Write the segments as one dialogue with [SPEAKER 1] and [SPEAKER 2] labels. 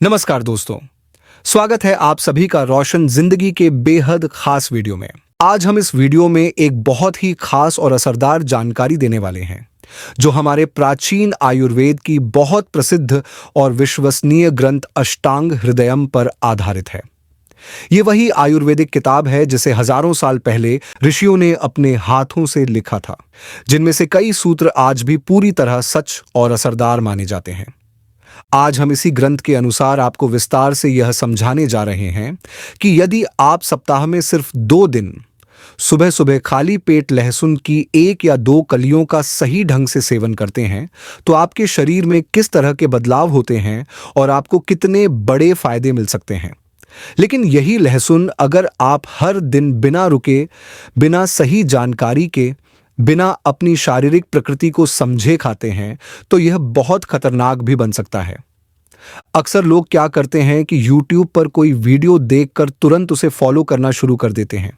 [SPEAKER 1] नमस्कार दोस्तों, स्वागत है आप सभी का रोशन जिंदगी के बेहद खास वीडियो में। आज हम इस वीडियो में एक बहुत ही खास और असरदार जानकारी देने वाले हैं, जो हमारे प्राचीन आयुर्वेद की बहुत प्रसिद्ध और विश्वसनीय ग्रंथ अष्टांग हृदयम पर आधारित है। ये वही आयुर्वेदिक किताब है जिसे हजारों साल पहले ऋषियों ने अपने हाथों से लिखा था, जिनमें से कई सूत्र आज भी पूरी तरह सच और असरदार माने जाते हैं। आज हम इसी ग्रंथ के अनुसार आपको विस्तार से यह समझाने जा रहे हैं कि यदि आप सप्ताह में सिर्फ 2 दिन सुबह सुबह खाली पेट लहसुन की 1 या 2 कलियों का सही ढंग से सेवन करते हैं तो आपके शरीर में किस तरह के बदलाव होते हैं और आपको कितने बड़े फायदे मिल सकते हैं। लेकिन यही लहसुन अगर आप हर दिन बिना रुके, बिना सही जानकारी के, बिना अपनी शारीरिक प्रकृति को समझे खाते हैं तो यह बहुत खतरनाक भी बन सकता है। अक्सर लोग क्या करते हैं कि YouTube पर कोई वीडियो देखकर तुरंत उसे फॉलो करना शुरू कर देते हैं।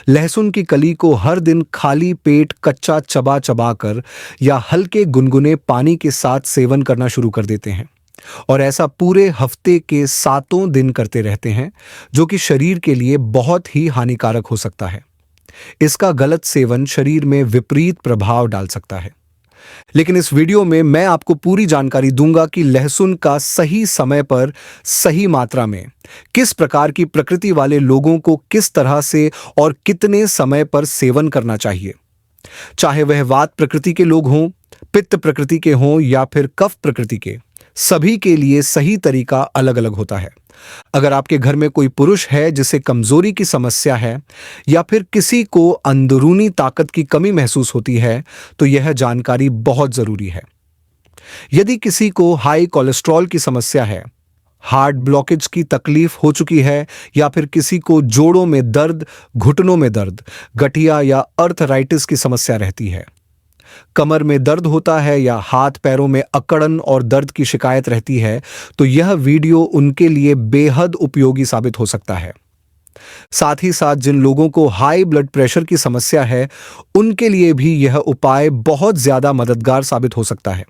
[SPEAKER 1] लहसुन की कली को हर दिन खाली पेट कच्चा चबा चबा कर या हल्के गुनगुने पानी के साथ सेवन करना शुरू कर देते हैं और ऐसा पूरे हफ्ते के 7 दिन करते रहते हैं, जो कि शरीर के लिए बहुत ही हानिकारक हो सकता है। इसका गलत सेवन शरीर में विपरीत प्रभाव डाल सकता है। लेकिन इस वीडियो में मैं आपको पूरी जानकारी दूंगा कि लहसुन का सही समय पर, सही मात्रा में, किस प्रकार की प्रकृति वाले लोगों को किस तरह से और कितने समय पर सेवन करना चाहिए। चाहे वह वात प्रकृति के लोग हों, पित्त प्रकृति के हों या फिर कफ प्रकृति के, सभी के लिए सही तरीका अलग अलग होता है। अगर आपके घर में कोई पुरुष है जिसे कमजोरी की समस्या है या फिर किसी को अंदरूनी ताकत की कमी महसूस होती है तो यह जानकारी बहुत जरूरी है। यदि किसी को हाई कोलेस्ट्रॉल की समस्या है, हार्ट ब्लॉकेज की तकलीफ हो चुकी है या फिर किसी को जोड़ों में दर्द, घुटनों में दर्द, गठिया या अर्थराइटिस की समस्या रहती है, कमर में दर्द होता है या हाथ पैरों में अकड़न और दर्द की शिकायत रहती है, तो यह वीडियो उनके लिए बेहद उपयोगी साबित हो सकता है। साथ ही साथ जिन लोगों को हाई ब्लड प्रेशर की समस्या है, उनके लिए भी यह उपाय बहुत ज्यादा मददगार साबित हो सकता है।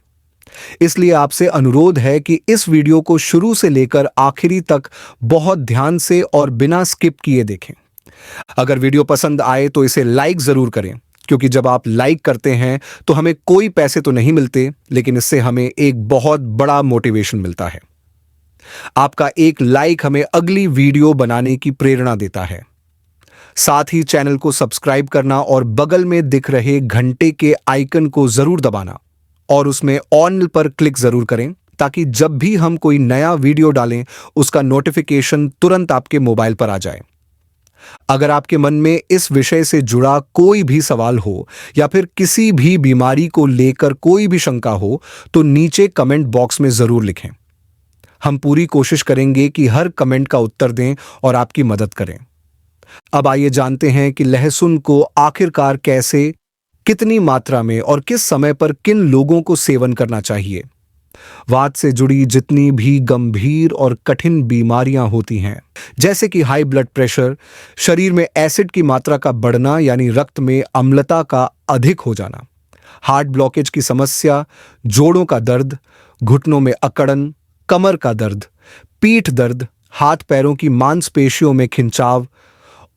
[SPEAKER 1] इसलिए आपसे अनुरोध है कि इस वीडियो को शुरू से लेकर आखिरी तक बहुत ध्यान से और बिना स्किप किए देखें। अगर वीडियो पसंद आए तो इसे लाइक जरूर करें, क्योंकि जब आप लाइक करते हैं तो हमें कोई पैसे तो नहीं मिलते, लेकिन इससे हमें एक बहुत बड़ा मोटिवेशन मिलता है। आपका एक लाइक हमें अगली वीडियो बनाने की प्रेरणा देता है। साथ ही चैनल को सब्सक्राइब करना और बगल में दिख रहे घंटे के आइकन को जरूर दबाना और उसमें ऑल पर क्लिक जरूर करें, ताकि जब भी हम कोई नया वीडियो डालें उसका नोटिफिकेशन तुरंत आपके मोबाइल पर आ जाए। अगर आपके मन में इस विषय से जुड़ा कोई भी सवाल हो या फिर किसी भी बीमारी को लेकर कोई भी शंका हो तो नीचे कमेंट बॉक्स में जरूर लिखें। हम पूरी कोशिश करेंगे कि हर कमेंट का उत्तर दें और आपकी मदद करें। अब आइए जानते हैं कि लहसुन को आखिरकार कैसे, कितनी मात्रा में और किस समय पर किन लोगों को सेवन करना चाहिए। वात से जुड़ी जितनी भी गंभीर और कठिन बीमारियां होती हैं, जैसे कि हाई ब्लड प्रेशर, शरीर में एसिड की मात्रा का बढ़ना यानी रक्त में अम्लता का अधिक हो जाना, हार्ट ब्लॉकेज की समस्या, जोड़ों का दर्द, घुटनों में अकड़न, कमर का दर्द, पीठ दर्द, हाथ पैरों की मांसपेशियों में खिंचाव,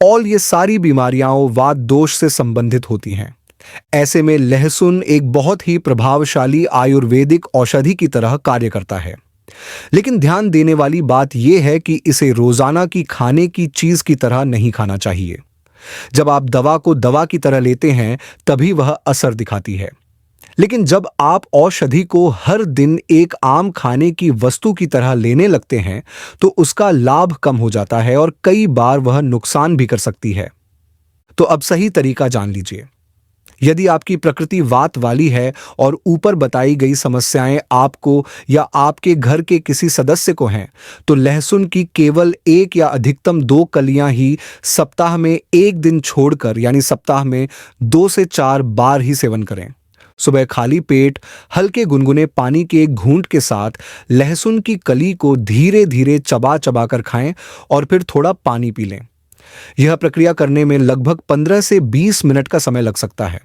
[SPEAKER 1] और ये सारी बीमारियां वात दोष से संबंधित होती हैं। ऐसे में लहसुन एक बहुत ही प्रभावशाली आयुर्वेदिक औषधि की तरह कार्य करता है। लेकिन ध्यान देने वाली बात यह है कि इसे रोजाना की खाने की चीज की तरह नहीं खाना चाहिए। जब आप दवा को दवा की तरह लेते हैं तभी वह असर दिखाती है, लेकिन जब आप औषधि को हर दिन एक आम खाने की वस्तु की तरह लेने लगते हैं तो उसका लाभ कम हो जाता है और कई बार वह नुकसान भी कर सकती है। तो अब सही तरीका जान लीजिए। यदि आपकी प्रकृति वात वाली है और ऊपर बताई गई समस्याएं आपको या आपके घर के किसी सदस्य को हैं, तो लहसुन की केवल 1 या अधिकतम 2 कलियां ही सप्ताह में 1 दिन छोड़कर, यानी सप्ताह में 2 से 4 बार ही सेवन करें। सुबह खाली पेट हल्के गुनगुने पानी के एक घूंट के साथ लहसुन की कली को धीरे धीरे चबा चबा कर खाएं और फिर थोड़ा पानी पी लें। यह प्रक्रिया करने में लगभग 15 से 20 मिनट का समय लग सकता है।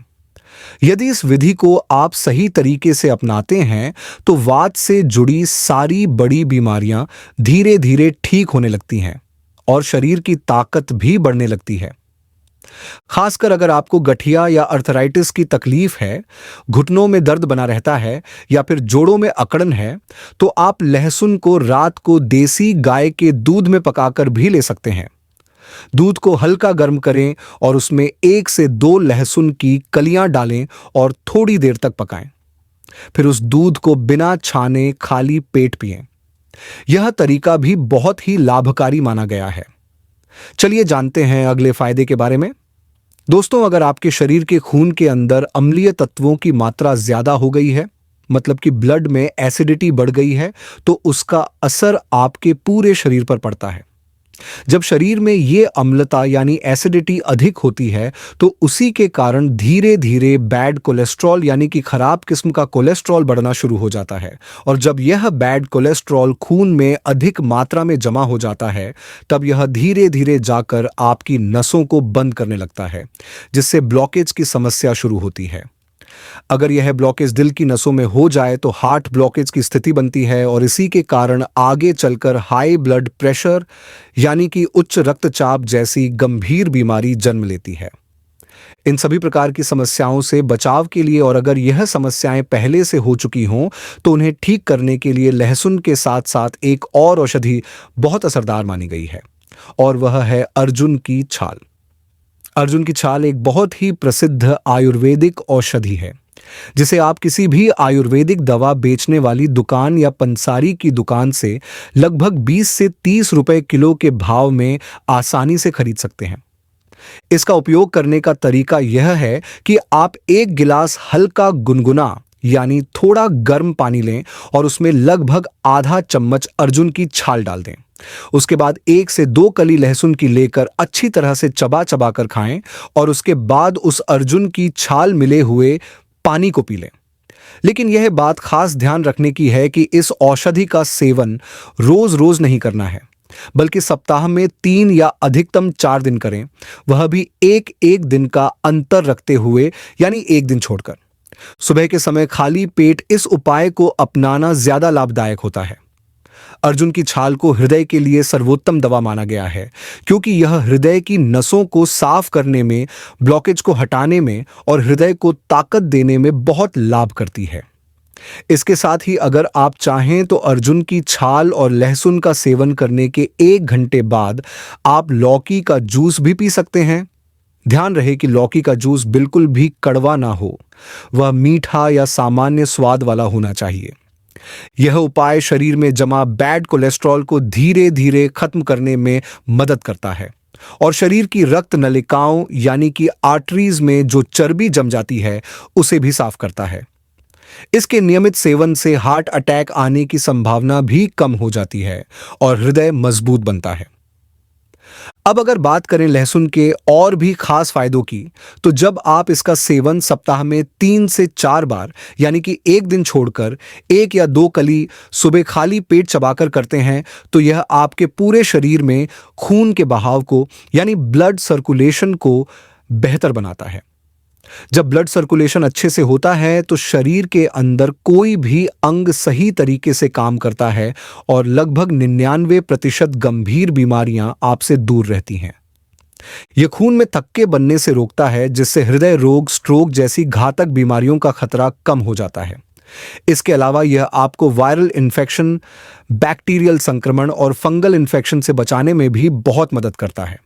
[SPEAKER 1] यदि इस विधि को आप सही तरीके से अपनाते हैं तो वात से जुड़ी सारी बड़ी बीमारियां धीरे धीरे ठीक होने लगती हैं और शरीर की ताकत भी बढ़ने लगती है। खासकर अगर आपको गठिया या अर्थराइटिस की तकलीफ है, घुटनों में दर्द बना रहता है या फिर जोड़ों में अकड़न है, तो आप लहसुन को रात को देसी गाय के दूध में पकाकर भी ले सकते हैं। दूध को हल्का गर्म करें और उसमें 1 से 2 लहसुन की कलियां डालें और थोड़ी देर तक पकाएं। फिर उस दूध को बिना छाने खाली पेट पिएं। यह तरीका भी बहुत ही लाभकारी माना गया है। चलिए जानते हैं अगले फायदे के बारे में। दोस्तों, अगर आपके शरीर के खून के अंदर अम्लीय तत्वों की मात्रा ज्यादा हो गई है, मतलब कि ब्लड में एसिडिटी बढ़ गई है, तो उसका असर आपके पूरे शरीर पर पड़ता है। जब शरीर में ये अम्लता यानी एसिडिटी अधिक होती है तो उसी के कारण धीरे धीरे बैड कोलेस्ट्रॉल यानी कि खराब किस्म का कोलेस्ट्रॉल बढ़ना शुरू हो जाता है। और जब यह बैड कोलेस्ट्रॉल खून में अधिक मात्रा में जमा हो जाता है, तब यह धीरे धीरे जाकर आपकी नसों को बंद करने लगता है, जिससे ब्लॉकेज की समस्या शुरू होती है। अगर यह ब्लॉकेज दिल की नसों में हो जाए तो हार्ट ब्लॉकेज की स्थिति बनती है और इसी के कारण आगे चलकर हाई ब्लड प्रेशर यानी कि उच्च रक्तचाप जैसी गंभीर बीमारी जन्म लेती है। इन सभी प्रकार की समस्याओं से बचाव के लिए और अगर यह समस्याएं पहले से हो चुकी हों तो उन्हें ठीक करने के लिए लहसुन के साथ साथ एक और औषधि बहुत असरदार मानी गई है और वह है अर्जुन की छाल। अर्जुन की छाल एक बहुत ही प्रसिद्ध आयुर्वेदिक औषधि है जिसे आप किसी भी आयुर्वेदिक दवा बेचने वाली दुकान या पंसारी की दुकान से लगभग 20 से 30 रुपए किलो के भाव में आसानी से खरीद सकते हैं। इसका उपयोग करने का तरीका यह है कि आप 1 गिलास हल्का गुनगुना यानी थोड़ा गर्म पानी लें और उसमें लगभग आधा चम्मच अर्जुन की छाल डाल दें। उसके बाद 1 से 2 कली लहसुन की लेकर अच्छी तरह से चबा चबा कर खाएं और उसके बाद उस अर्जुन की छाल मिले हुए पानी को पी लें। लेकिन यह बात खास ध्यान रखने की है कि इस औषधि का सेवन रोज रोज नहीं करना है, बल्कि सप्ताह में 3 या अधिकतम 4 दिन करें, वह भी एक दिन का अंतर रखते हुए यानी 1 दिन छोड़कर। सुबह के समय खाली पेट इस उपाय को अपनाना ज्यादा लाभदायक होता है। अर्जुन की छाल को हृदय के लिए सर्वोत्तम दवा माना गया है क्योंकि यह हृदय की नसों को साफ करने में, ब्लॉकेज को हटाने में और हृदय को ताकत देने में बहुत लाभ करती है। इसके साथ ही अगर आप चाहें तो अर्जुन की छाल और लहसुन का सेवन करने के 1 घंटे बाद आप लौकी का जूस भी पी सकते हैं। ध्यान रहे कि लौकी का जूस बिल्कुल भी कड़वा ना हो, वह मीठा या सामान्य स्वाद वाला होना चाहिए। यह उपाय शरीर में जमा बैड कोलेस्ट्रॉल को धीरे धीरे खत्म करने में मदद करता है और शरीर की रक्त नलिकाओं यानी कि आर्टरीज में जो चर्बी जम जाती है उसे भी साफ करता है। इसके नियमित सेवन से हार्ट अटैक आने की संभावना भी कम हो जाती है और हृदय मजबूत बनता है। अब अगर बात करें लहसुन के और भी खास फायदों की, तो जब आप इसका सेवन सप्ताह में 3 से 4 बार यानी कि 1 दिन छोड़कर 1 या 2 कली सुबह खाली पेट चबाकर करते हैं तो यह आपके पूरे शरीर में खून के बहाव को यानी ब्लड सर्कुलेशन को बेहतर बनाता है। जब ब्लड सर्कुलेशन अच्छे से होता है तो शरीर के अंदर कोई भी अंग सही तरीके से काम करता है और लगभग 99% गंभीर बीमारियां आपसे दूर रहती हैं। यह खून में थक्के बनने से रोकता है, जिससे हृदय रोग, स्ट्रोक जैसी घातक बीमारियों का खतरा कम हो जाता है। इसके अलावा यह आपको वायरल इन्फेक्शन, बैक्टीरियल संक्रमण और फंगल इन्फेक्शन से बचाने में भी बहुत मदद करता है।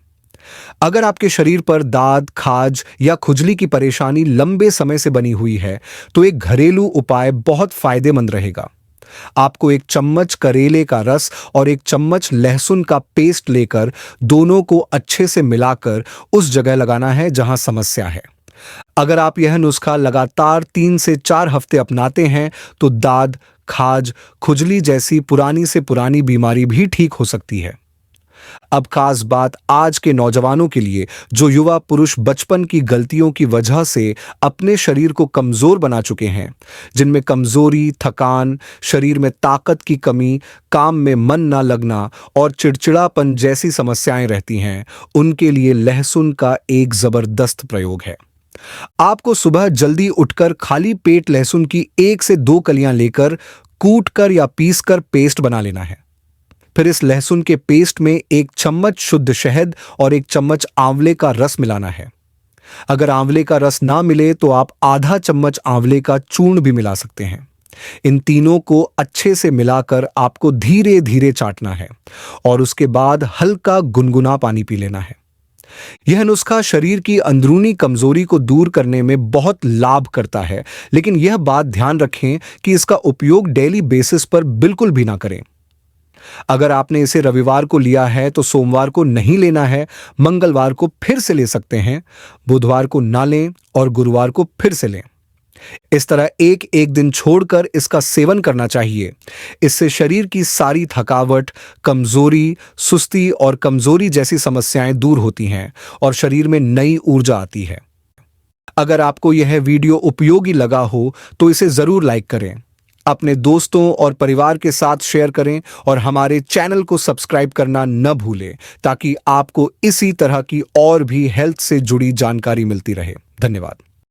[SPEAKER 1] अगर आपके शरीर पर दाद, खाज या खुजली की परेशानी लंबे समय से बनी हुई है तो एक घरेलू उपाय बहुत फायदेमंद रहेगा। आपको 1 चम्मच करेले का रस और 1 चम्मच लहसुन का पेस्ट लेकर दोनों को अच्छे से मिलाकर उस जगह लगाना है जहां समस्या है। अगर आप यह नुस्खा लगातार 3 से 4 हफ्ते अपनाते हैं तो दाद, खाज, खुजली जैसी पुरानी से पुरानी बीमारी भी ठीक हो सकती है। अब खास बात आज के नौजवानों के लिए, जो युवा पुरुष बचपन की गलतियों की वजह से अपने शरीर को कमजोर बना चुके हैं, जिनमें कमजोरी, थकान, शरीर में ताकत की कमी, काम में मन ना लगना और चिड़चिड़ापन जैसी समस्याएं रहती हैं, उनके लिए लहसुन का एक जबरदस्त प्रयोग है। आपको सुबह जल्दी उठकर खाली पेट लहसुन की 1 से 2 कलियां लेकर कूट कर या पीस कर पेस्ट बना लेना है। फिर इस लहसुन के पेस्ट में 1 चम्मच शुद्ध शहद और 1 चम्मच आंवले का रस मिलाना है। अगर आंवले का रस ना मिले तो आप आधा चम्मच आंवले का चूर्ण भी मिला सकते हैं। इन तीनों को अच्छे से मिलाकर आपको धीरे धीरे चाटना है और उसके बाद हल्का गुनगुना पानी पी लेना है। यह नुस्खा शरीर की अंदरूनी कमजोरी को दूर करने में बहुत लाभ करता है, लेकिन यह बात ध्यान रखें कि इसका उपयोग डेली बेसिस पर बिल्कुल भी ना करें। अगर आपने इसे रविवार को लिया है तो सोमवार को नहीं लेना है, मंगलवार को फिर से ले सकते हैं, बुधवार को ना लें और गुरुवार को फिर से लें। इस तरह एक एक दिन छोड़कर इसका सेवन करना चाहिए। इससे शरीर की सारी थकावट, कमजोरी, सुस्ती और कमजोरी जैसी समस्याएं दूर होती हैं और शरीर में नई ऊर्जा आती है। अगर आपको यह वीडियो उपयोगी लगा हो तो इसे जरूर लाइक करें, अपने दोस्तों और परिवार के साथ शेयर करें और हमारे चैनल को सब्सक्राइब करना न भूलें ताकि आपको इसी तरह की और भी हेल्थ से जुड़ी जानकारी मिलती रहे। धन्यवाद।